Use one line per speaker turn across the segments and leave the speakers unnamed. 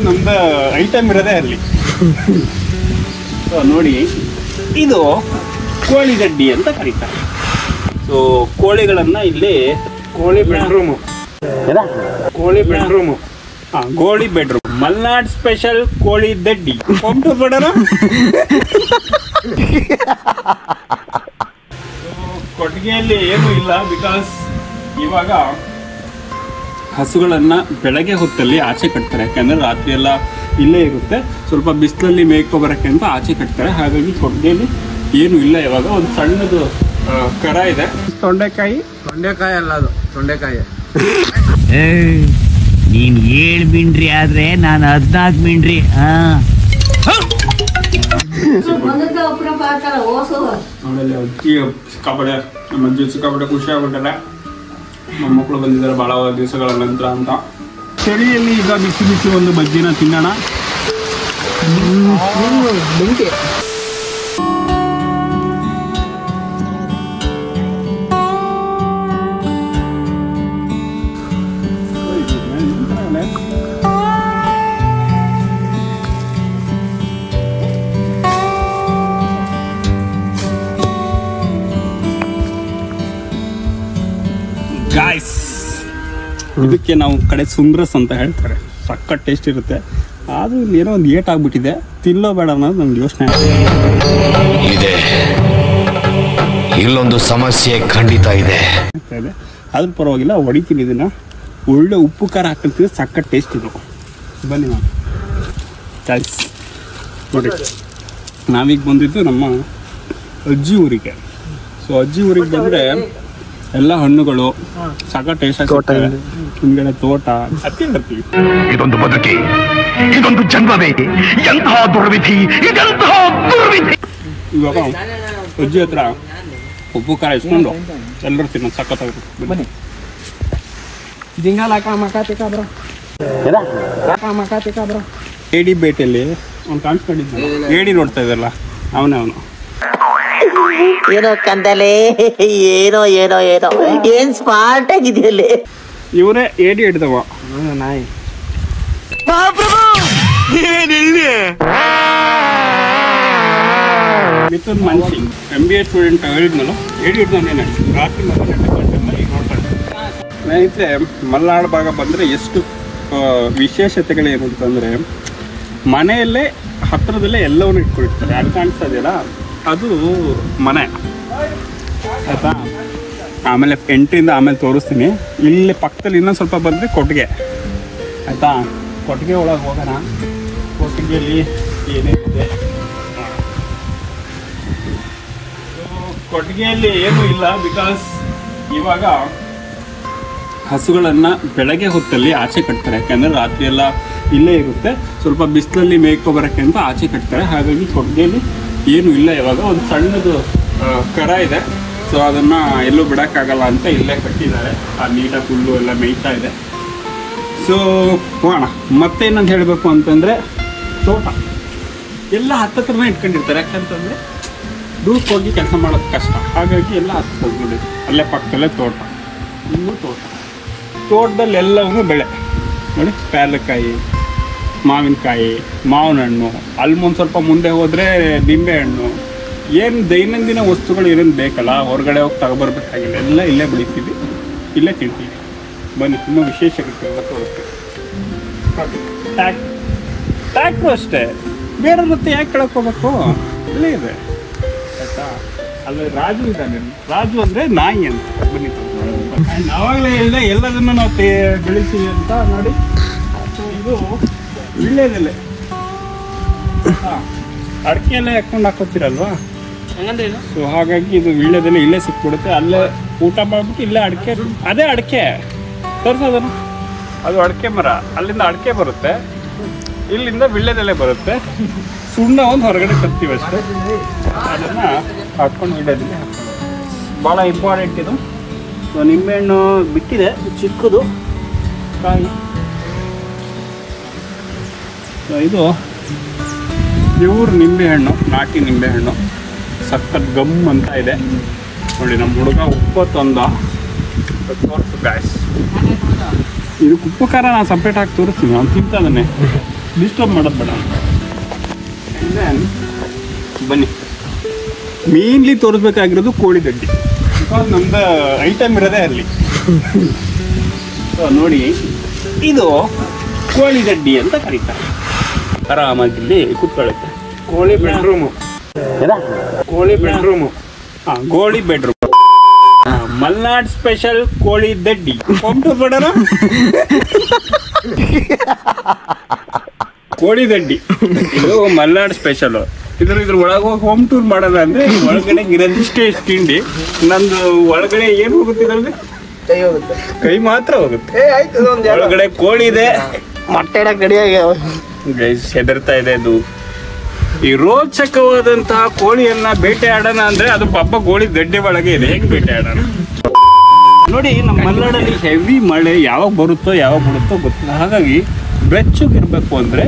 ಅನ್ನೋದು ನಮ್ದು ಐಟಮ್ ಇರೋದೇ ಅಲ್ಲಿ. ಸೊ ನೋಡಿ, ಇದು ಕೋಳಿ ಗಡ್ಡಿ ಅಂತ ಕರೀತಾರೆ. ಸೊ ಕೋಳಿಗಳನ್ನು ಇಲ್ಲಿ ಕೋಳಿ ಬೆಡ್ರೂಮು, ಗೋಳಿ ಬೆಡ್ರೂಮ್, ಮಲ್ನಾಡ್ ಸ್ಪೆಷಲ್ ಕೋಳಿ ದಡ್ಡಿ ಕೊಂಟು ಬಡರ. ಕೊಟ್ಟಿಗೆಯಲ್ಲಿ ಏನೂ ಇಲ್ಲ, ಬಿಕಾಸ್ ಇವಾಗ ಹಸುಗಳನ್ನು ಬೆಳಗ್ಗೆ ಹೊತ್ತಲ್ಲಿ ಆಚೆ ಕಟ್ತಾರೆ. ಯಾಕಂದರೆ ರಾತ್ರಿ ಎಲ್ಲ ಇಲ್ಲೇ ಇರುತ್ತೆ, ಸ್ವಲ್ಪ ಬಿಸಿಲಲ್ಲಿ ಮೇಯ್ಕೊಬರೋಕ್ಕೆ ಅಂತ ಆಚೆ ಕಟ್ತಾರೆ. ಹಾಗಾಗಿ ಕೊಟ್ಟಿಗೆಯಲ್ಲಿ ಏನೂ ಇಲ್ಲ. ಇವಾಗ ಒಂದು ಸಣ್ಣದು ಕರ ಇದೆ. ತೊಂಡೆಕಾಯಿ
ಅಲ್ಲ, ಅದು ತೊಂಡೆಕಾಯಿ.
ನೀನ್ 7 ಮಿಂಡ್ರಿ ಆದ್ರೆ ನಾನು 14 ಮಿಂಡ್ರಿ.
ಆಮೇಲೆ ಸಿಕ್ಕಾಪಡೆ ನಮ್ಮ ಅಜ್ಜಿ ಸಿಕ್ಕಾಪಡೆ ಖುಷಿ ಆಗ್ಬಿಟ್ಟಾರೆ. ಮೊಮ್ಮಕ್ಕಳು ಬಂದಿದ್ದಾರೆ ಭಾಳ ದಿವಸಗಳ ನಂತರ ಅಂತ. ಚಳಿಯಲ್ಲಿ ಈಗ ಬಿಸಿ ಬಿಸಿ ಒಂದು ಬಜ್ಜಿನ ತಿನ್ನೋಣ. ಗಾಯ್ಸ್, ಇದಕ್ಕೆ ನಾವು ಕಡೆ ಸುಂದ್ರಸ್ ಅಂತ ಹೇಳ್ತಾರೆ. ಸಖತ್ ಟೇಸ್ಟ್ ಇರುತ್ತೆ. ಆದರೂ ಇಲ್ಲಿ ಏನೋ ಒಂದು ಏಟ್ ಆಗ್ಬಿಟ್ಟಿದೆ, ತಿನ್ನೋ ಬೇಡ ಅನ್ನೋದು ನಮ್ಗೆ ಯೋಚನೆ
ಇದೆ. ಇಲ್ಲೊಂದು ಸಮಸ್ಯೆ ಖಂಡಿತ ಇದೆ.
ಅದ್ರ ಪರವಾಗಿಲ್ಲ, ಹೊಡಿತೀನಿ ಇದನ್ನ. ಒಳ್ಳೆ ಉಪ್ಪು ಖಾರ ಹಾಕ್ತಿದ್ರೆ ಸಖತ್ ಟೇಸ್ಟ್ ಇದು. ಬನ್ನಿ ನಾವು ಗಾಯ್ಸ್ ನೋಡಿ, ನಾವೀಗ ಬಂದಿದ್ದು ನಮ್ಮ ಅಜ್ಜಿ ಊರಿಗೆ. ಸೊ ಅಜ್ಜಿ ಊರಿಗೆ ಬಂದರೆ ಎಲ್ಲ ಹಣ್ಣುಗಳು ಸಖತ್ ಟೇಸ್ಟ್ ಆಗ್ತದೆ. ಹಿಂದ್ಗಡೆ ತೋಟ ಹತ್ತಿರ್ತೀವಿ.
ಇದೊಂದು ಬದುಕಿ, ಇದೊಂದು ಜನ್ಮವೇ, ಎಂತಹ ದುರ್ವಿಧಿ, ಇದೆಂತಹ ದುರ್ವಿಧಿ.
ಇವಾಗ ಅಜ್ಜಿ ಹತ್ರ ಉಪ್ಪು ಖಾರ ಇಸ್ಕೊಂಡು ಎಲ್ಲರೂ ತಿನ್ನೋದು ಸಖತ್ತಾಗುತ್ತೆ. ಬನ್ನಿ. ಏಡಿ ಬೇಟೆಯಲ್ಲಿ ಅವ್ನು ಕಾಣಿಸ್ಕೊಂಡಿದ್ದ, ಏಡಿ ನೋಡ್ತಾ ಇದ್ದಲ್ಲ ಅವನೇ ಅವನು.
ಏನೋ ಕಂದಲೆ, ಏನೋ ಏನೋ ಏನೋ ಏನ್ ಸ್ಮಾರ್ಟ್ ಆಗಿದೆಯಲ್ಲಿ.
ಇವರೇ ಏಡಿ ಹಿಡ್ದವ ನಾಯಿ. ಮಿಥುನ್ ಮನ್ಸಿಂಗ್ MBA ಸ್ಟೂಡೆಂಟ್ ಹೇಳಿದ್ನಲ್ಲ, ಏಡಿ ಹಿಡ್ದವನೇನೆ ರಾತ್ರಿ ಮತ್ತೆ ಈಗ ನೋಡ್ತಾರೆ. ಸ್ನೇಹಿತರೆ, ಮಲೆನಾಡು ಭಾಗ ಬಂದರೆ ಎಷ್ಟು ವಿಶೇಷತೆಗಳೇನು ಅಂತಂದರೆ, ಮನೆಯಲ್ಲೇ ಹತ್ತಿರದಲ್ಲೇ ಎಲ್ಲವನ್ನೂ ಇಟ್ಕೊಂಡಿರ್ತಾರೆ. ಅದು ಕಾಣಿಸ್ತಾ ಇದೆಯಲ್ಲ, ಅದು ಮನೆ ಆಯಿತಾ. ಆಮೇಲೆ ಎಂಟ್ರಿಂದ ಆಮೇಲೆ ತೋರಿಸ್ತೀನಿ. ಇಲ್ಲಿ ಪಕ್ಕದಲ್ಲಿ ಇನ್ನೊಂದು ಸ್ವಲ್ಪ ಬಂದರೆ ಕೊಟ್ಟಿಗೆ ಆಯಿತಾ. ಕೊಟ್ಟಿಗೆ ಒಳಗೆ ಹೋಗೋಣ. ಕೊಟ್ಟಿಗೆಯಲ್ಲಿ ಏನೇನಿದೆ, ಕೊಟ್ಟಿಗೆಯಲ್ಲಿ ಏನೂ ಇಲ್ಲ, ಬಿಕಾಸ್ ಇವಾಗ ಹಸುಗಳನ್ನು ಬೆಳಗ್ಗೆ ಹೊತ್ತಲ್ಲಿ ಆಚೆ ಕಟ್ತಾರೆ. ಯಾಕಂದರೆ ರಾತ್ರಿ ಎಲ್ಲ ಇಲ್ಲೇ ಇರುತ್ತೆ, ಸ್ವಲ್ಪ ಬಿಸಿಲಲ್ಲಿ ಮೇಯ್ಕೊಬರೋಕ್ಕೆ ಅಂತ ಆಚೆ ಕಟ್ತಾರೆ. ಹಾಗಾಗಿ ಕೊಟ್ಟಿಗೆಯಲ್ಲಿ ಏನೂ ಇಲ್ಲ. ಇವಾಗ ಒಂದು ಸಣ್ಣದು ಕರ ಇದೆ. ಸೊ ಅದನ್ನು ಎಲ್ಲೂ ಬಿಡೋಕ್ಕಾಗಲ್ಲ ಅಂತ ಇಲ್ಲೇ ಕಟ್ಟಿದ್ದಾರೆ. ಆ ನೀಟಾಗಿ ಹುಲ್ಲು ಎಲ್ಲ ಮೇಯ್ತಾ ಇದೆ. ಸೊ ಹೋಗೋಣ. ಮತ್ತೇನಂತ ಹೇಳಬೇಕು ಅಂತಂದರೆ, ತೋಟ ಎಲ್ಲ ಹತ್ತತ್ರನೇ ಇಟ್ಕೊಂಡಿರ್ತಾರೆ. ಯಾಕಂತಂದರೆ ದೂರಕ್ಕೆ ಹೋಗಿ ಕೆಲಸ ಮಾಡೋದು ಕಷ್ಟ. ಹಾಗಾಗಿ ಎಲ್ಲ ಹತ್ತಿರ ಅಲ್ಲೇ ಪಕ್ಕದಲ್ಲೇ ತೋಟ, ಇನ್ನೂ ತೋಟದಲ್ಲಿ ಎಲ್ಲವೂ ಬೆಳೆ ನೋಡಿ. ಪ್ಯಾರ್ಲೆಕಾಯಿ, ಮಾವಿನಕಾಯಿ, ಮಾವಿನ ಹಣ್ಣು, ಅಲ್ಲಿ ಮುಂದೆ ಸ್ವಲ್ಪ ಮುಂದೆ ಹೋದರೆ ನಿಂಬೆಹಣ್ಣು. ಏನು ದೈನಂದಿನ ವಸ್ತುಗಳು ಏನೇನು ಬೇಕಲ್ಲ, ಹೊರಗಡೆ ಹೋಗಿ ತಗೊಬರ್ಬೇಕಾಗಿಲ್ಲ. ಎಲ್ಲ ಇಲ್ಲೇ ಬೆಳಿತೀವಿ, ಇಲ್ಲೇ ತಿಂತೀವಿ. ಬನ್ನಿ, ಇನ್ನೂ ವಿಶೇಷತೆಲ್ಲ ತೋರಿಸ್ತೀವಿ. ಟ್ಯಾಕ್ಟ್ರು ಅಷ್ಟೇ, ಬೇರೆ ಮತ್ತೆ ಯಾಕೆ ಕೆಳಕ್ಕೆ ಹೋಗ್ಬೇಕು, ಇಲ್ಲೇ ಇದೆ ಆಯಿತಾ. ಅಲ್ಲಿ ರಾಜು ಇದ್ದಾನೆ. ರಾಜು ಅಂದರೆ ನಾಯಿ ಅಂತ. ಬನ್ನಿ, ಆವಾಗಲೇ ಹೇಳಿದೆ ಎಲ್ಲದನ್ನು ನಾವು ಬೆಳಿತೀವಿ ಅಂತ ನೋಡಿ. ಇದು ವೀಳ್ಯದೆಲೆ, ಅಡಿಕೆ ಎಲ್ಲ ಹಾಕೊಂಡು ಹಾಕೋತೀರಲ್ವಾ. ಸೊ ಹಾಗಾಗಿ ಇದು ವೀಳ್ಯದೆಲೆ ಇಲ್ಲೇ ಸಿಕ್ಬಿಡುತ್ತೆ. ಅಲ್ಲೇ ಊಟ ಮಾಡ್ಬಿಟ್ಟು ಇಲ್ಲೇ ಅಡಿಕೆ, ಅದೇ ಅಡಿಕೆ ತೋರಿಸೋದನ್ನು, ಅದು ಅಡಿಕೆ ಮರ. ಅಲ್ಲಿಂದ ಅಡಿಕೆ ಬರುತ್ತೆ, ಇಲ್ಲಿಂದ ವೀಳ್ಯದೆಲೆ ಬರುತ್ತೆ. ಸುಣ್ಣ ಒಂದು ಹೊರಗಡೆ ತರ್ತೀವಿ ಅಷ್ಟೇ. ಅದನ್ನು ಹಾಕ್ಕೊಂಡು ವೀಳ್ಯದೆಲೆ ಹಾಕ್ಕೊಂಡು ಭಾಳ ಇಂಪಾರ್ಟೆಂಟ್ ಇದು. ಸೊ ನಿಂಬೆಹಣ್ಣು ಬಿಟ್ಟಿದೆ, ಚಿಕ್ಕದು ಕಾಯಿ. ಸೊ ಇದು ಪ್ಯೂರ್ ನಿಂಬೆಹಣ್ಣು, ನಾಟಿ ನಿಂಬೆಹಣ್ಣು, ಸಖತ್ ಗಮ್ ಅಂತ ಇದೆ ನೋಡಿ. ನಮ್ಮ ಹುಡುಗ ಉಪ್ಪು ತಂದ ತೋರಿಸು ಗಾಯ್ಸ್. ಇದಕ್ಕೆ ಉಪ್ಪು ಖಾರ ನಾನು ಸಪ್ರೇಟ್ ಹಾಕಿ ತೋರಿಸ್ತೀನಿ, ಅವ್ನು ತಿಂತಾನೆ. ಡಿಸ್ಟರ್ಬ್ ಮಾಡೋದು ಬೇಡ. ಬನ್ನಿ, ಮೇನ್ಲಿ ತೋರಿಸ್ಬೇಕಾಗಿರೋದು ಕೋಳಿ ದಡ್ಡಿ. ಬಿಕಾಸ್ ನಮ್ದು ಐಟಮ್ ಇರೋದೇ ಅಲ್ಲಿ. ಸೊ ನೋಡಿ, ಇದು ಕೋಳಿ ದಡ್ಡಿ ಅಂತ ಕರೀತಾರೆ. ಆರಾಮಾಗಿ ಇಲ್ಲಿ ಕೂತ್ಕೊಳ್ಳುತ್ತೆ.
ಕೋಳಿ ಬೆಡ್ರೂಮು. ಕೋಳಿ ಬೆಡ್ರೂಮು.
ಹಾಂ, ಕೋಳಿ ಬೆಡ್ರೂಮ್. ಮಲ್ನಾಡ್ ಸ್ಪೆಷಲ್ ಕೋಳಿ ದಡ್ಡಿ. ಹೋಮ್ ಟೂರ್ ಮಾಡೋಣ. ಕೋಳಿ ದಡ್ಡಿ ಇದು ಮಲ್ನಾಡ್ ಸ್ಪೆಷಲ್. ಇದ್ರ ಒಳಗೆ ಹೋಗಿ ಹೋಮ್ ಟೂರ್ ಮಾಡೋಣ ಅಂದ್ರೆ ಒಳಗಡೆ ಇರೋದಿಷ್ಟೇ ತಿಂಡಿ. ನಂದು ಒಳಗಡೆ ಏನು ಹೋಗುತ್ತಿದ್ರಲ್ಲಿ ಕೈ ಮಾತ್ರ ಹೋಗುತ್ತೆ. ಒಳಗಡೆ ಕೋಳಿ ಇದೆ,
ಮೊಟ್ಟೆ ರೆಡಿಯಾಗ್ಯಾವ.
ಹೆದರ್ತಾ ಇದೆ ಅದು. ಈ ರೋಚಕವಾದಂತಹ ಕೋಳಿಯನ್ನ ಬೇಟೆ ಆಡೋಣ ಅಂದ್ರೆ ಅದು ಪಾಪ ಕೋಳಿ ದಡ್ಡಿ ಒಳಗೆ ಇದೆ. ಹೆಂಗ್ ಬೇಟೆ ಆಡೋಣ ನೋಡಿ. ನಮ್ಮ ಮಲೆನಾಡಲ್ಲಿ ಹೆವಿ ಮಳೆ ಯಾವಾಗ ಬರುತ್ತೋ ಗೊತ್ತಿಲ್ಲ. ಹಾಗಾಗಿ ಬೆಚ್ಚಗಿರ್ಬೇಕು ಅಂದ್ರೆ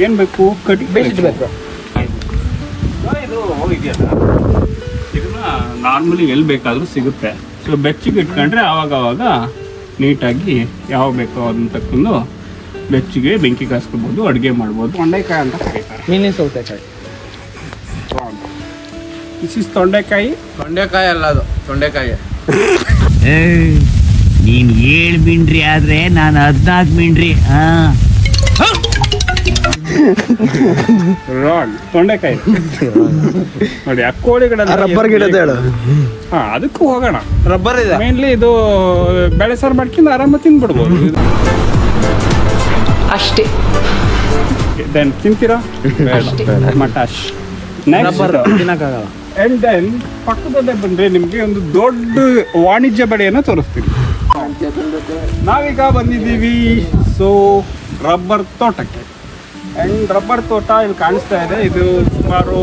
ಏನ್ ಬೇಕು? ಕಟ್ಟಿ ಬೇಯಿಸಬೇಕು. ಇದು ಇದೆಯಲ್ಲ, ಇದನ್ನ ನಾರ್ಮಲಿ ಎಲ್ಲಿ ಬೇಕಾದ್ರೂ ಸಿಗುತ್ತೆ. ಸೊ ಬೆಚ್ಚಗೆ ಇಟ್ಕೊಂಡ್ರೆ ಆವಾಗ ನೀಟಾಗಿ ಯಾವ ಬೇಕೋ ಅದನ್ನ ತಕ್ಕೊಂಡು ಬೆಚ್ಚಗೆ ಬೆಂಕಿ ಕಾಸ್ಕೋಬಹುದು, ಅಡುಗೆ ಮಾಡ್ಬೋದು. ತೊಂಡೆಕಾಯಿ ಅಂತ ಕರೀತಾರೆ.
ಮೀನಿನ ಸೌತೆಕಾಯಿ.
ದಿಸ್ ಇಸ್ ತೊಂಡೆಕಾಯಿ.
ತೊಂಡೆಕಾಯಿ ಅಲ್ಲ, ಅದು ತೊಂಡೆಕಾಯಿ.
ನೀನ್ 7 ಮಿಂಡ್ರಿ ಆದ್ರೆ ನಾನು 14 ಮಿಂಡ್ರಿ.
ರಾಂಗ್. ತೊಂಡೆಕಾಯಿ ನೋಡಿ. ಆ ಕೋಳಿಗಳೆಲ್ಲ
ರಬ್ಬರ್ ಗಿಡದ ಹೇಳು.
ಹಾ, ಅದಕ್ಕೂ ಹೋಗೋಣ.
ರಬ್ಬರ್ ಇದೆ.
ಮೇನ್ಲಿ ಇದು ಬೆಳೆ ಸಾರು ಮಾಡ್ಕೊಂಡು ಆರಾಮ ತಿನ್ಬಿಡ್ಬೋದು.
ಅಷ್ಟೇ.
ದೆನ್ ತಿಂತೀರಾ? ಮಟಾಶ್. ನೆಕ್ಸ್ಟ್
ತಿನ್ನಕ್ಕಾಗಲ್ಲ.
ಅಂಡ್ ದೆನ್ ಪಕ್ಕದಲ್ಲೇ ಬಂದ್ರೆ ನಿಮ್ಗೆ ಒಂದು ದೊಡ್ಡ ವಾಣಿಜ್ಯ ಬೆಳೆಯನ್ನು ತೋರಿಸ್ತೀನಿ. ನಾವೀಗ ಬಂದಿದ್ದೀವಿ ಸೊ ರಬ್ಬರ್ ತೋಟಕ್ಕೆ. ಅಂಡ್ ರಬ್ಬರ್ ತೋಟ ಇಲ್ಲಿ ಕಾಣಿಸ್ತಾ ಇದೆ. ಇದು ಸುಮಾರು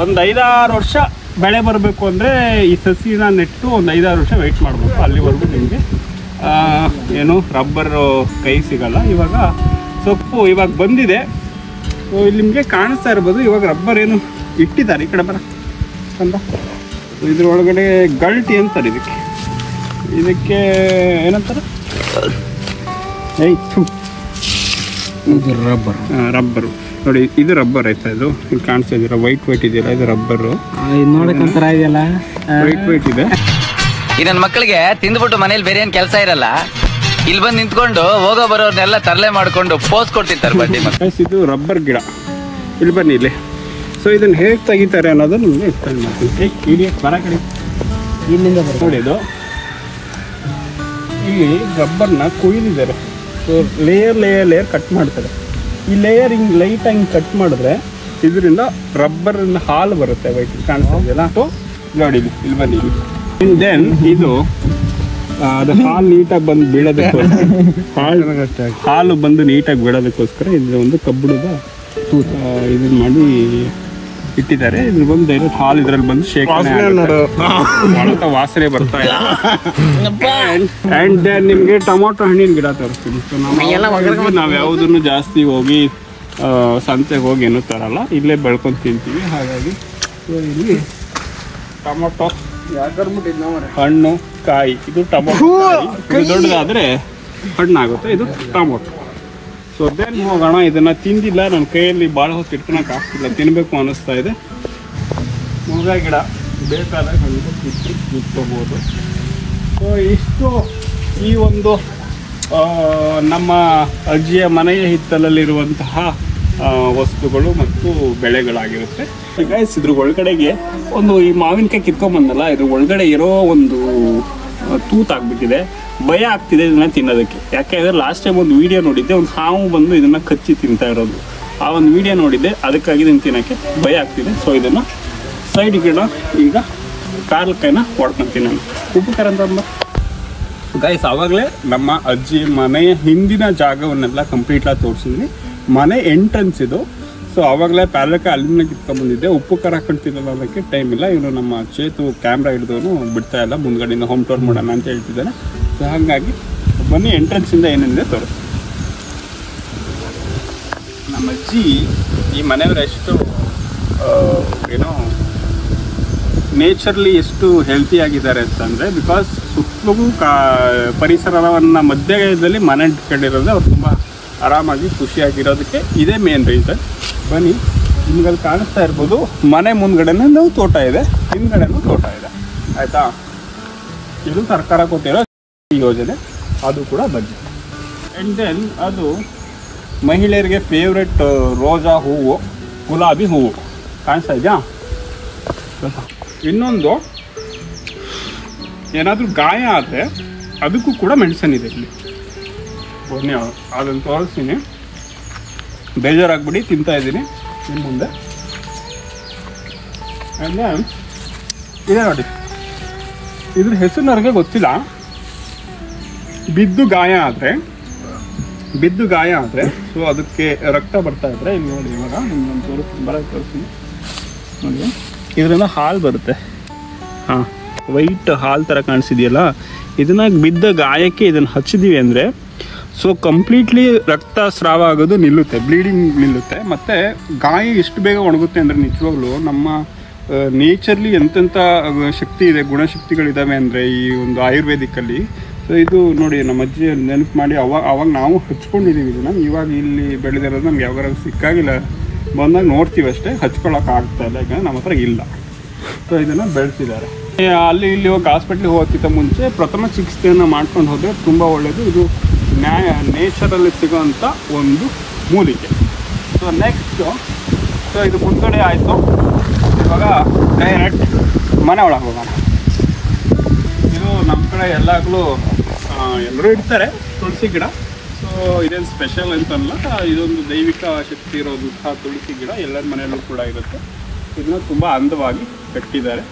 ಒಂದು 5-6 ವರ್ಷ ಬೆಳೆ ಬರಬೇಕು ಅಂದರೆ ಈ ಸಸಿನ ನೆಟ್ಟು ಒಂದು 5-6 ವರ್ಷ ವೆಯ್ಟ್ ಮಾಡಬೇಕು. ಅಲ್ಲಿವರೆಗೂ ನಿಮಗೆ ಏನು ರಬ್ಬರ್ ಕೈ ಸಿಗಲ್ಲ. ಇವಾಗ ಸೊಪ್ಪು ಇವಾಗ ಬಂದಿದೆ. ಸೊ ಇಲ್ಲಿ ನಿಮಗೆ ಕಾಣಿಸ್ತಾ ಇರ್ಬೋದು. ಇವಾಗ ರಬ್ಬರ್ ಏನು ಇಟ್ಟಿದ್ದಾರೆ. ಈ ಕಡೆ ಬರ ಅಂತ. ಇದ್ರ ಒಳಗಡೆ ಗಲ್ಟಿ ಅಂತಾರೆ ಇದಕ್ಕೆ ಏನಂತಾರೆ?
ರಬ್ಬರ್.
ರಬ್ಬರು ನೋಡಿ. ಇದು ರಬ್ಬರ್ ಆಯ್ತಾ? ಇದು ಇಲ್ಲಿ ಕಾಣಿಸ್ತಾ ಇದೆಯಲ್ಲ, ವೈಟ್ ಇದೆಯಲ್ಲ, ಇದು ರಬ್ಬರು.
ನೋಡಕ್ಕಂತರ ಇದೆಯಲ್ಲ,
ವೈಟ್ ಇದೆ.
ಈ ನನ್ನ ಮಕ್ಕಳಿಗೆ ತಿಂದ್ಬಿಟ್ಟು ಮನೇಲಿ ಬೇರೆ ಏನ್ ಕೆಲಸ ಇರಲ್ಲ, ಇಲ್ಲಿ ಬಂದು ನಿಂತ್ಕೊಂಡು ಹೋಗೋ ಬರೋರ್ನೆಲ್ಲ ತರಲೆ ಮಾಡ್ಕೊಂಡು ಪೋಸ್ ಕೊಡ್ತಿರ್ತಾರೆ ಬಡ್ಡಿ ಮಕ್ಕಳು.
ಇದು ರಬ್ಬರ್ ಗಿಡ. ಇಲ್ಲಿ ಬನ್ನಿ ಇಲ್ಲಿ. ಸೊ ಇದನ್ನು ಹೇಗೆ ತೆಗಿತಾರೆ ಅನ್ನೋದು ನಿಮಗೆ ಎಕ್ಸ್ಪ್ಲೈನ್ ಮಾಡ್ತೀನಿ. ಇಡೀ ಬರ ಕಡೆ
ಇಲ್ಲಿಂದ
ನೋಡಿ. ಇದು ಇಲ್ಲಿ ರಬ್ಬರ್ನ ಕುಯ್ದಿದ್ದಾರೆ. ಸೊ ಲೇಯರ್ ಕಟ್ ಮಾಡ್ತಾರೆ. ಈ ಲೇಯರ್ ಹಿಂಗೆ ಲೈಟಾಗಿ ಕಟ್ ಮಾಡಿದ್ರೆ ಇದರಿಂದ ರಬ್ಬರಿನ ಹಾಲು ಬರುತ್ತೆ. ವೈಟ್ ಕಾಣಿಸ್ತಾ ಇದೆಯಲ್ಲ. ಸೊ ನೋಡಿ ಇಲ್ಲಿ ಬನ್ನಿ. ದೆನ್ ಇದು ಅದು ಹಾಲು ನೀಟಾಗಿ ಬಂದು ಬೀಳೋದಕ್ಕೋಸ್ಕರ ಹಾಲು ಬಂದು ನೀಟಾಗಿ ಬೀಳೋದಕ್ಕೋಸ್ಕರ ಇದು ಒಂದು ಕಬ್ಬಿಣದ ಇದನ್ನ ಮಾಡಿ ಇಟ್ಟಿದ್ದಾರೆ. ಇದ್ರ ಬಂದು ಡೈರೆಕ್ಟ್ ಹಾಲು ಇದ್ರಲ್ಲಿ ಬಂದು ವಾಸನೆ ಬರ್ತಾ ಇದೆ. ಅಂಡ್ ದೆನ್ ನಿಮಗೆ ಟೊಮೊಟೊ ಹಣ್ಣಿನ ಗಿಡ ತರಿಸ್ತೀನಿ. ಸೊ ನಾವು ಯಾವುದನ್ನು ಜಾಸ್ತಿ ಹೋಗಿ ಸಂತೆಗೆ ಹೋಗಿ ಏನೂ ತರಲ್ಲ, ಇಲ್ಲೇ ಬೆಳ್ಕೊಂಡು ತಿಂತೀವಿ. ಹಾಗಾಗಿ ಇಲ್ಲಿ ಟೊಮೊಟೊ ಹಣ್ಣು ಕಾಯಿ. ಇದು ಟೊಮೊಟೊ ಇದು ದೊಡ್ಡದಾದ್ರೆ ಹಣ್ಣಾಗುತ್ತೆ. ಇದು ಟೊಮೊಟೊ. ಸೊ ದೆನ್ ಹೋಗೋಣ. ಇದನ್ನ ತಿಂದಿಲ್ಲ, ನನ್ನ ಕೈಯಲ್ಲಿ ಭಾಳ ಹೊತ್ತು ಇಟ್ಕೊಳಕ್ ಆಗ್ತಿಲ್ಲ, ತಿನ್ನಬೇಕು ಅನ್ನಿಸ್ತಾ ಇದೆ. ಮುರುಘಾ ಗಿಡ ಬೇಕಾದಾಗ ಇಟ್ಕೋಬೋದು. ಸೊ ಇಷ್ಟು ಈ ಒಂದು ನಮ್ಮ ಅಜ್ಜಿಯ ಮನೆಯ ಹಿತ್ತಲಲ್ಲಿರುವಂತಹ ವಸ್ತುಗಳು ಮತ್ತು ಬೆಳೆಗಳಾಗಿರುತ್ತೆ. ಗೈಸ್, ಇದ್ರ ಒಳಗಡೆಗೆ ಒಂದು ಈ ಮಾವಿನಕಾಯಿ ಕಿತ್ಕೊಂಡ್ಬಂದಲ್ಲ, ಇದ್ರ ಒಳಗಡೆ ಇರೋ ಒಂದು ತೂತಾಗ್ಬಿಟ್ಟಿದೆ. ಭಯ ಆಗ್ತಿದೆ ಇದನ್ನ ತಿನ್ನೋದಕ್ಕೆ. ಯಾಕೆಂದರೆ ಲಾಸ್ಟ್ ಟೈಮ್ ಒಂದು ವಿಡಿಯೋ ನೋಡಿದ್ದೆ, ಒಂದು ಹಾವು ಬಂದು ಇದನ್ನು ಕಚ್ಚಿ ತಿಂತಾ ಇರೋದು. ಆ ಒಂದು ವಿಡಿಯೋ ನೋಡಿದ್ದೆ, ಅದಕ್ಕಾಗಿ ಇದನ್ನು ತಿನ್ನೋಕ್ಕೆ ಭಯ ಆಗ್ತಿದೆ. ಸೊ ಇದನ್ನು ಸೈಡ್ ಗಿಡ ಈಗ ಕಾರ್ಲಕಾಯಿನ ಹೊಡ್ಕೊತೀನಿ ನಾನು. ಉಪ್ಪು ಖಾರ ಅಂತ ಗೈಸ್, ಆವಾಗಲೇ ನಮ್ಮ ಅಜ್ಜಿ ಮನೆಯ ಹಿಂದಿನ ಜಾಗವನ್ನೆಲ್ಲ ಕಂಪ್ಲೀಟಾಗಿ ತೋರಿಸಿದ್ವಿ. ಮನೆ ಎಂಟ್ರೆನ್ಸ್ ಇದು. ಸೊ ಆವಾಗಲೇ ಪ್ಯಾರಲಕಾಯಿ ಅಲ್ಲಿಂದ ಕಿತ್ಕೊಂಡ್ಬಂದಿದ್ದೆ. ಉಪ್ಪು ಖಾರ ಹಾಕೊಂತಿರಲ್ಲ, ಅದಕ್ಕೆ ಟೈಮ್ ಇಲ್ಲ. ಇವನು ನಮ್ಮ ಚೇತು ಕ್ಯಾಮ್ರಾ ಹಿಡಿದವನು ಬಿಡ್ತಾ ಇಲ್ಲ, ಮುಂದ್ಗಡೆಯಿಂದ ಹೋಮ್ ಟೂರ್ ಮಾಡೋಣ ಅಂತ ಹೇಳ್ತಿದ್ದಾನೆ. ಸೊ ಹಾಗಾಗಿ ಬನ್ನಿ ಎಂಟ್ರೆನ್ಸಿಂದ ಏನಿದೆ ತೋರಿಸ್ತೀನಿ. ನಮ್ಮ ಅಜ್ಜಿ ಈ ಮನೆಯವರು ಎಷ್ಟು ಏನೋ ನೇಚರ್ಲಿ ಎಷ್ಟು ಹೆಲ್ತಿಯಾಗಿದ್ದಾರೆ ಅಂತಂದರೆ, ಬಿಕಾಸ್ ಸುತ್ತಲೂ ಪರಿಸರವನ್ನು ಮಧ್ಯದಲ್ಲಿ ಮನೆ ಇಟ್ಕೊಂಡಿರೋದು ಅವ್ರು ತುಂಬ ಆರಾಮಾಗಿ ಖುಷಿಯಾಗಿರೋದಕ್ಕೆ ಇದೇ ಮೇನ್ ರೀಸನ್. ಬನ್ನಿ, ನಿಮ್ಗೆ ಅಲ್ಲಿ ಕಾಣಿಸ್ತಾ ಇರ್ಬೋದು, ಮನೆ ಮುಂದ್ಗಡೆನೂ ತೋಟ ಇದೆ, ಹಿಂದ್ಗಡೆನೂ ತೋಟ ಇದೆ, ಆಯಿತಾ. ಇದು ಸರ್ಕಾರ ಕೊಟ್ಟಿರೋ ಯೋಜನೆ, ಅದು ಕೂಡ ಬನ್ನಿ. ಆ್ಯಂಡ್ ದೆನ್ ಅದು ಮಹಿಳೆಯರಿಗೆ ಫೇವ್ರೆಟ್ ರೋಜಾ ಹೂವು, ಗುಲಾಬಿ ಹೂವು ಕಾಣಿಸ್ತಾ ಇದೆಯಾ. ಇನ್ನೊಂದು, ಏನಾದರೂ ಗಾಯ ಆದರೆ ಅದಕ್ಕೂ ಕೂಡ ಮೆಡಿಸನ್ ಇದೆ ಇಲ್ಲಿ. ಬನ್ನಿ, ಅದನ್ನು ತೋರಿಸ್ತೀನಿ, ಬೇಜಾರಾಗ್ಬಿಡಿ, ತಿಂತಾಯಿದ್ದೀನಿ ನಿಮ್ಮ ಮುಂದೆ. ಅಂದರೆ ಇದೆ ನೋಡಿ, ಇದ್ರ ಹೆಸರು ನನಗೆ ಗೊತ್ತಿಲ್ಲ. ಬಿದ್ದು ಗಾಯ ಆದರೆ ಸೊ ಅದಕ್ಕೆ ರಕ್ತ ಬರ್ತಾ ಇದ್ರೆ ಇಲ್ಲಿ ನೋಡಿ, ಇವಾಗ ನಿಮ್ಗೊಂದು ತೋರಿಸ್ತೀನಿ ನೋಡಿ, ಇದರಿಂದ ಹಾಲು ಬರುತ್ತೆ. ಹಾಂ, ವೈಟ್ ಹಾಲು ಥರ ಕಾಣಿಸಿದೆಯಲ್ಲ, ಇದನ್ನು ಬಿದ್ದ ಗಾಯಕ್ಕೆ ಇದನ್ನು ಹಚ್ಚಿದ್ದೀವಿ ಅಂದರೆ ಸೊ ಕಂಪ್ಲೀಟ್ಲಿ ರಕ್ತ ಸ್ರಾವ ಆಗೋದು ನಿಲ್ಲುತ್ತೆ, ಬ್ಲೀಡಿಂಗ್ ನಿಲ್ಲುತ್ತೆ. ಮತ್ತು ಗಾಯ ಎಷ್ಟು ಬೇಗ ಒಣಗುತ್ತೆ ಅಂದರೆ ನಿಜವಾಗ್ಲೂ ನಮ್ಮ ನೇಚರ್ಲಿ ಎಂತೆಂಥ ಶಕ್ತಿ ಇದೆ, ಗುಣಶಕ್ತಿಗಳಿದ್ದಾವೆ ಅಂದರೆ ಈ ಒಂದು ಆಯುರ್ವೇದಿಕಲ್ಲಿ. ಸೊ ಇದು ನೋಡಿ, ನಮ್ಮ ಅಜ್ಜಿ ನೆನಪು ಮಾಡಿ ಅವಾಗ ನಾವು ಹಚ್ಕೊಂಡಿದ್ದೀವಿ ಇದನ್ನು. ಇವಾಗ ಇಲ್ಲಿ ಬೆಳೆದಿರೋದು ನಮ್ಗೆ ಯಾವಾಗ ಸಿಕ್ಕಾಗಿಲ್ಲ, ಬಂದಾಗ ನೋಡ್ತೀವಿ ಅಷ್ಟೇ, ಹಚ್ಕೊಳ್ಳೋಕೆ ಆಗ್ತಾ ಇಲ್ಲ, ಯಾಕಂದರೆ ನಮ್ಮ ಹತ್ರ ಇಲ್ಲ. ಸೊ ಇದನ್ನು ಬೆಳೆಸಿದ್ದಾರೆ. ಅಲ್ಲಿ ಇಲ್ಲಿ ಹೋಗಿ ಹಾಸ್ಪಿಟ್ಲಿಗೆ ಹೋಗೋಕ್ಕಿಂತ ಮುಂಚೆ ಪ್ರಥಮ ಚಿಕಿತ್ಸೆಯನ್ನು ಮಾಡ್ಕೊಂಡು ಹೋದರೆ ತುಂಬ ಒಳ್ಳೆಯದು. ಇದು ನೇಚರಲ್ಲಿ ಸಿಗೋವಂಥ ಒಂದು ಮೂಲಿಕೆ. ಸೊ ನೆಕ್ಸ್ಟು, ಸೊ ಇದು ಮುಂದ್ಗಡೆ ಆಯಿತು. ಇವಾಗ ಡೈರೆಕ್ಟ್ ಮನೆ ಒಳಗೆ ಹೋಗೋಣ. ಇದು ನಮ್ಮ ಕಡೆ ಎಲ್ಲರೂ ಇಡ್ತಾರೆ ತುಳಸಿ ಗಿಡ. ಸೊ ಇದೇನು ಸ್ಪೆಷಲ್ ಅಂತಲ್ಲ, ಇದೊಂದು ದೈವಿಕ ಶಕ್ತಿ ಇರೋದಂತಹ ತುಳಸಿ ಗಿಡ ಎಲ್ಲರ ಮನೆಯಲ್ಲೂ ಕೂಡ ಇರುತ್ತೆ. ಇದನ್ನ ತುಂಬ ಅಂದವಾಗಿ ಕಟ್ಟಿದ್ದಾರೆ,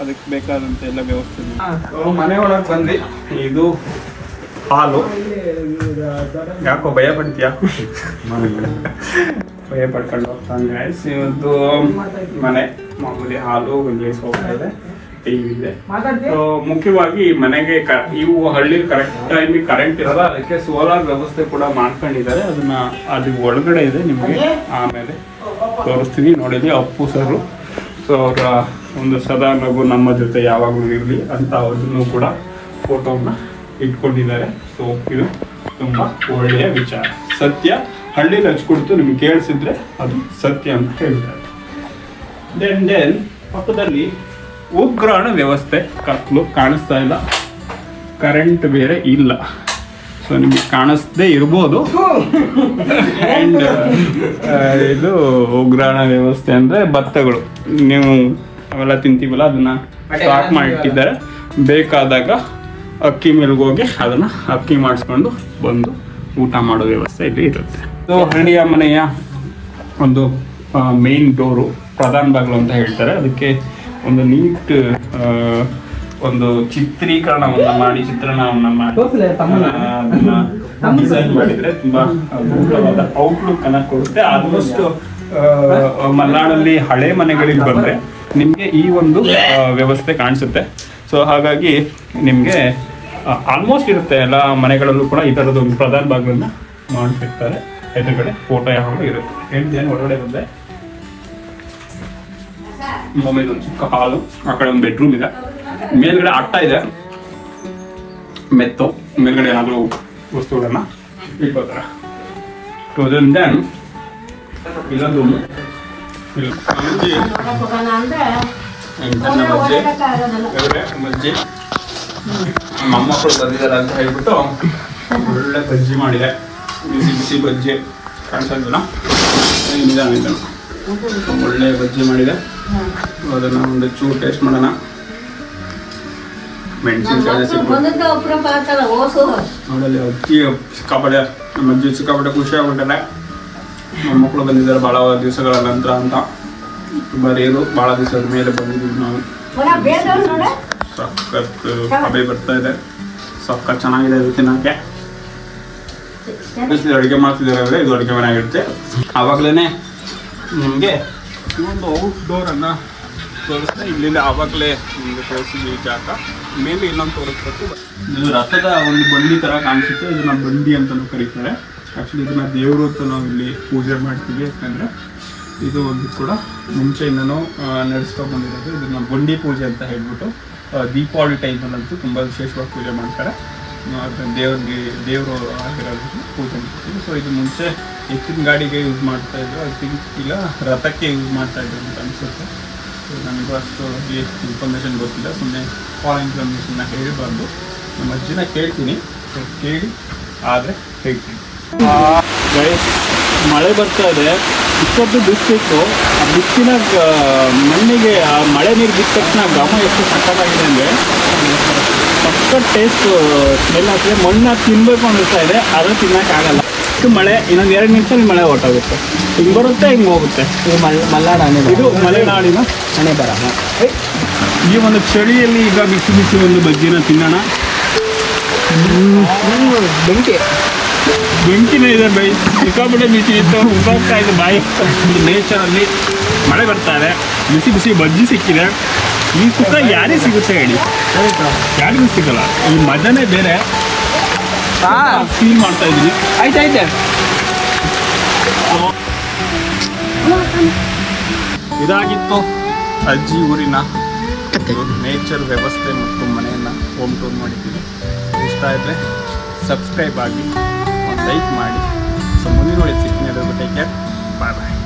ಅದಕ್ಕೆ ಬೇಕಾದಂಥ ಎಲ್ಲ ವ್ಯವಸ್ಥೆ. ಮನೆ ಒಳಗೆ ಬಂದು ಇದು ಹಾಲು. ಯಾಕೋ ಭಯ ಪಡ್ತೀಯಾ? ಭಯ ಪಡ್ಕೊಂಡು ಹೋಗ್ತಾನೆ. ಇವತ್ತು ಮನೆ ಮಾಮೂಲಿ ಹಾಲು ಗ್ಲೇಸ್ ಹೋಗ್ತಾ ಇದೆ, ಟಿವಿ ಇದೆ. ಮುಖ್ಯವಾಗಿ ಮನೆಗೆ ಇವು ಹಳ್ಳಿ ಕರೆಕ್ಟ್ ಟೈಮಿಗೆ ಕರೆಂಟ್ ಇರೋಲ್ಲ, ಅದಕ್ಕೆ ಸೋಲಾರ್ ವ್ಯವಸ್ಥೆ ಕೂಡ ಮಾಡ್ಕೊಂಡಿದ್ದಾರೆ. ಅದು ಒಳಗಡೆ ಇದೆ, ನಿಮಗೆ ಆಮೇಲೆ ತೋರಿಸ್ತೀನಿ. ನೋಡಿದ್ವಿ ಅಪ್ಪು ಸರು, ಸೊ ಅವರ ಒಂದು ಸದಾ ನಗು ನಮ್ಮ ಜೊತೆ ಯಾವಾಗಲೂ ಇರಲಿ ಅಂತ ಅದನ್ನು ಕೂಡ ಫೋಟೋನ ಇಟ್ಕೊಂಡಿದ್ದಾರೆ. ಸೊ ಇದು ತುಂಬ ಒಳ್ಳೆಯ ವಿಚಾರ, ಸತ್ಯ. ಹಳ್ಳಿಲಿ ಹಚ್ಕೊಡ್ತು ನಿಮ್ಗೆ ಕೇಳಿಸಿದ್ರೆ ಅದು ಸತ್ಯ ಅಂತ ಹೇಳ್ತಾರೆ. ದೆನ್ ಪಕ್ಕದಲ್ಲಿ ಉಗ್ರಾಣ ವ್ಯವಸ್ಥೆ, ಕತ್ಲು ಕಾಣಿಸ್ತಾ ಇಲ್ಲ, ಕರೆಂಟ್ ಬೇರೆ ಇಲ್ಲ. ಸೊ ನಿಮಗೆ ಕಾಣಿಸ್ದೇ ಇರ್ಬೋದು. ಆ್ಯಂಡ್ ಇದು ಉಗ್ರಾಣ ವ್ಯವಸ್ಥೆ ಅಂದರೆ ಭತ್ತಗಳು, ನೀವು ಅವೆಲ್ಲ ತಿಂತೀವಲ್ಲ ಅದನ್ನು ಸ್ಟಾಕ್ ಮಾಡಿಟ್ಟಿದ್ದಾರೆ. ಬೇಕಾದಾಗ ಅಕ್ಕಿ ಮಿಲ್ಗೆ ಹೋಗಿ ಅದನ್ನು ಅಕ್ಕಿ ಮಾಡಿಸ್ಕೊಂಡು ಬಂದು ಊಟ ಮಾಡೋ ವ್ಯವಸ್ಥೆ ಇಲ್ಲಿ ಇರುತ್ತೆ. ಸೊ ಹಳ್ಳಿಯ ಮನೆಯ ಒಂದು ಮೇನ್ ಡೋರು, ಪ್ರಧಾನ ಬಾಗಿಲು ಅಂತ ಹೇಳ್ತಾರೆ. ಅದಕ್ಕೆ ಒಂದು ನೀಟ್ ಒಂದು ಚಿತ್ರೀಕರಣವನ್ನು ಮಾಡಿ, ಚಿತ್ರಣವನ್ನು ಮಾಡಿ ಡಿಸೈನ್ ಮಾಡಿದರೆ ತುಂಬ ಅದ್ಭುತವಾದ ಔಟ್ಲುಕ್ ಅನ್ನು ಕೊಡುತ್ತೆ. ಆಲ್ಮೋಸ್ಟ್ ಮಲೆನಾಡಲ್ಲಿ ಹಳೆ ಮನೆಗಳಿಗೆ ಬಂದರೆ ನಿಮಗೆ ಈ ಒಂದು ವ್ಯವಸ್ಥೆ ಕಾಣಿಸುತ್ತೆ. ಸೊ ಹಾಗಾಗಿ ನಿಮಗೆ ಆಲ್ಮೋಸ್ಟ್ ಇರುತ್ತೆ, ಎಲ್ಲ ಮನೆಗಳಲ್ಲೂ ಕೂಡ ಈ ಥರದ್ದು ಒಂದು ಪ್ರಧಾನ ಬಾಗಿಲನ್ನ ಮಾಡಿಸಿರ್ತಾರೆ. ಎದುರುಗಡೆ ಫೋಟೋ ಯಾವಾಗಲೂ ಇರುತ್ತೆ. ಹೇಳಿದ್ದೇನು ಹೊರಗಡೆ ಬಂದೆ, ಮೊಬೈಲ್ ಒಂದು ಚಿಕ್ಕ ಹಾಲು, ಆ ಕಡೆ ಒಂದು ಬೆಡ್ರೂಮ್ ಇದೆ, ಮೇಲ್ಗಡೆ ಅಟ್ಟ ಇದೆ, ಮೆತ್ತು, ಮೇಲ್ಗಡೆ ಏನಾದರೂ ವಸ್ತುಗಳನ್ನ ಇಟ್ಕೋತಾರೆ. ದೆನ್ ಇಲ್ಲೊಂದು ಮಜ್ಜಿ ಮೊಮ್ಮಕ್ಕಳು ಬಂದಿದ್ದಾರೆ ಅಂತ ಹೇಳ್ಬಿಟ್ಟು ಒಳ್ಳೆ ಬಜ್ಜಿ ಮಾಡಿದೆ, ಬಿಸಿ ಬಿಸಿ ಬಜ್ಜಿ ಕಾಣಿಸೋದಿಲ್ಲ, ಒಳ್ಳೆ ಬಜ್ಜಿ ಮಾಡಿದೆ. ಅದನ್ನು ಒಂದು ಚೂರು ಟೇಸ್ಟ್ ಮಾಡೋಣ. ಮೆಣಸಿನ್ಕಾಯಿ ನೋಡಲ್ಲಿ ಅಜ್ಜಿ ಸಿಕ್ಕಾಪಟ್ಟೆ, ನಮ್ಮ ಅಜ್ಜಿ ಸಿಕ್ಕಾಪಟ್ಟೆ ಖುಷಿ ಆಗ್ಬಿಟ್ಟೆ. ಮೊಮ್ಮಕ್ಕಳು ಬಂದಿದ್ದಾರೆ ಭಾಳ ದಿವಸಗಳ ನಂತರ ಅಂತ. ಬರೆಯೋದು ಭಾಳ ದಿವಸದ ಮೇಲೆ ಬಂದಿದ್ದೀವಿ ನಾವು. ಸಖತ್ ಹಬೆ ಬರ್ತಾ ಇದೆ, ಸಖತ್ ಚೆನ್ನಾಗಿದೆ ಅದು ತಿನ್ನೋಕ್ಕೆ. ಬಿಸಿಲು ಅಡುಗೆ ಮಾಡ್ತಿದ್ದಾರೆ, ಇದು ಅಡುಗೆ ಮನೆ ಆಗಿರುತ್ತೆ. ಆವಾಗಲೇ ನಿಮಗೆ ಒಂದು ಔಟ್ಡೋರನ್ನು ತೋರಿಸ್ತಾ ಇಲ್ಲಿಂದ ಆವಾಗಲೇ ನಿಮಗೆ ತೋರಿಸಿದ್ವಿ ಜಾಗ. ಮೇಲೆ ಇನ್ನೊಂದು ತೋರಿಸ್ಬೇಕು. ಇದು ರಥದ ಒಂದು ಬಂಡಿ ಥರ ಕಾಣಿಸುತ್ತೆ, ಇದನ್ನು ಬಂಡಿ ಅಂತಲೂ ಕರೀತಾರೆ. ಆ್ಯಕ್ಚುಲಿ ಇದನ್ನು ದೇವರು ಅಂತ ನಾವು ಇಲ್ಲಿ ಪೂಜೆ ಮಾಡ್ತೀವಿ, ಯಾಕಂದರೆ ಇದು ಒಂದು ಕೂಡ ಮುಂಚೆಯಿಂದನೂ ನಡೆಸ್ಕೊಂಡು ಬಂದಿರೋದು. ಇದನ್ನು ಬಂಡಿ ಪೂಜೆ ಅಂತ ಹೇಳ್ಬಿಟ್ಟು ದೀಪಾವಳಿ ಟೈಮಲ್ಲಂತೂ ತುಂಬ ವಿಶೇಷವಾಗಿ ಪೂಜೆ ಮಾಡ್ತಾರೆ. ದೇವರು ಆಗಿರೋದಕ್ಕೆ ಪೂಜೆ ಮಾಡ್ತೀವಿ. ಸೊ ಇದು ಮುಂಚೆ ಎತ್ತಿನ ಗಾಡಿಗೆ ಯೂಸ್ ಮಾಡ್ತಾ ಇದ್ರು, ಐ ಥಿಂಕ್ ಇಲ್ಲ ರಥಕ್ಕೆ ಯೂಸ್ ಮಾಡ್ತಾ ಇದ್ರು ಅಂತ ಅನಿಸುತ್ತೆ. ಸೊ ನನಗೂ ಅಷ್ಟು ಇನ್ಫಾರ್ಮೇಷನ್ ಗೊತ್ತಿಲ್ಲ, ಸುಮ್ಮನೆ ಫಾಲ್ ಇನ್ಫಾರ್ಮೇಷನ್ನ ಹೇಳಬಾರ್ದು. ನಮ್ಮ ಅಜ್ಜಿನ ಕೇಳ್ತೀನಿ, ಸೊ ಕೇಳಿ ಆದರೆ ಹೇಳ್ತೀನಿ. ಮಳೆ ಬರ್ತಾ ಇದೆ, ಇಷ್ಟೊಂದು ಬಿಸಿಲಿತ್ತು. ಆ ಬಿಸಿಲಿನ ಮಣ್ಣಿಗೆ ಆ ಮಳೆ ನೀರು ಬಿದ್ದ ತಕ್ಷಣ ಘಮ ಎಷ್ಟು ಸಕ್ಕತ್ತಾಗಿದೆ ಅಂದರೆ ಸಕ್ಕ ಟೇಸ್ಟ್ ಸ್ಮೆಲ್ ಆಗ್ತದೆ. ಮಣ್ಣು ತಿನ್ಬೇಕು ಅನ್ನಿಸ್ತಾ ಇದೆ, ಅದು ತಿನ್ನೋಕ್ಕಾಗಲ್ಲ. ಇಷ್ಟು ಮಳೆ, ಇನ್ನೊಂದು 2 ನಿಮಿಷದಲ್ಲಿ ಮಳೆ ಹೊರಟೋಗುತ್ತೆ. ಹಿಂಗೆ ಬರುತ್ತೆ, ಹಿಂಗೆ ಹೋಗುತ್ತೆ.
ಇದು ಮಲ್ನಾಡು
ಇದು ಮಲೆನಾಡಿನ
ಹಣೆ ಬರ.
ಈ ಒಂದು ಚಳಿಯಲ್ಲಿ ಈಗ ಬಿಸಿ ಬಿಸಿ ಒಂದು ಬಜ್ಜಿನ ತಿನ್ನೋಣ. ಬೆಂಕಿನೇ ಇದೆ ಬೈ, ಸಿಕ್ಕಾಪಟ್ಟೆ ಬಿಸಿ ಇತ್ತು, ಉಬ್ಬಾಗ್ತಾ ಇದೆ ಬಾಯಿ. ನೇಚರಲ್ಲಿ ಮಳೆ ಬರ್ತಾ ಇದೆ, ಬಿಸಿ ಬಿಸಿ ಬಜ್ಜಿ ಸಿಕ್ಕಿದೆ. ಈ ಸುಖ ಯಾರಿಗೆ ಸಿಗುತ್ತೆ ಹೇಳಿ? ಯಾರಿಗೂ ಸಿಗಲ್ಲ. ಈ ಮಜಾನೇ ಬೇರೆ. ಫೀಲ್ ಮಾಡ್ತಾ ಇದ್ದೀನಿ.
ಆಯ್ತಾಯ್ತೆ.
ಇದಾಗಿತ್ತು ಅಜ್ಜಿ ಊರಿನ ನೇಚರ್ ವ್ಯವಸ್ಥೆ ಮತ್ತು ಮನೆಯನ್ನು ಹೋಮ್ ಟೂರ್ ಮಾಡಿದ್ದೀವಿ. ಇಷ್ಟ ಇದ್ದರೆ ಸಬ್ಸ್ಕ್ರೈಬ್ ಆಗಿ, ಒಂದು ಲೈಕ್ ಮಾಡಿ. ಸೊ ಮುಂದಿನ ಒಳ್ಳೆ ಸಿಗ್ತೀನಿ. ಟೇಕ್ ಕೇರ್, ಬಾಯ್ ಬಾಯ್.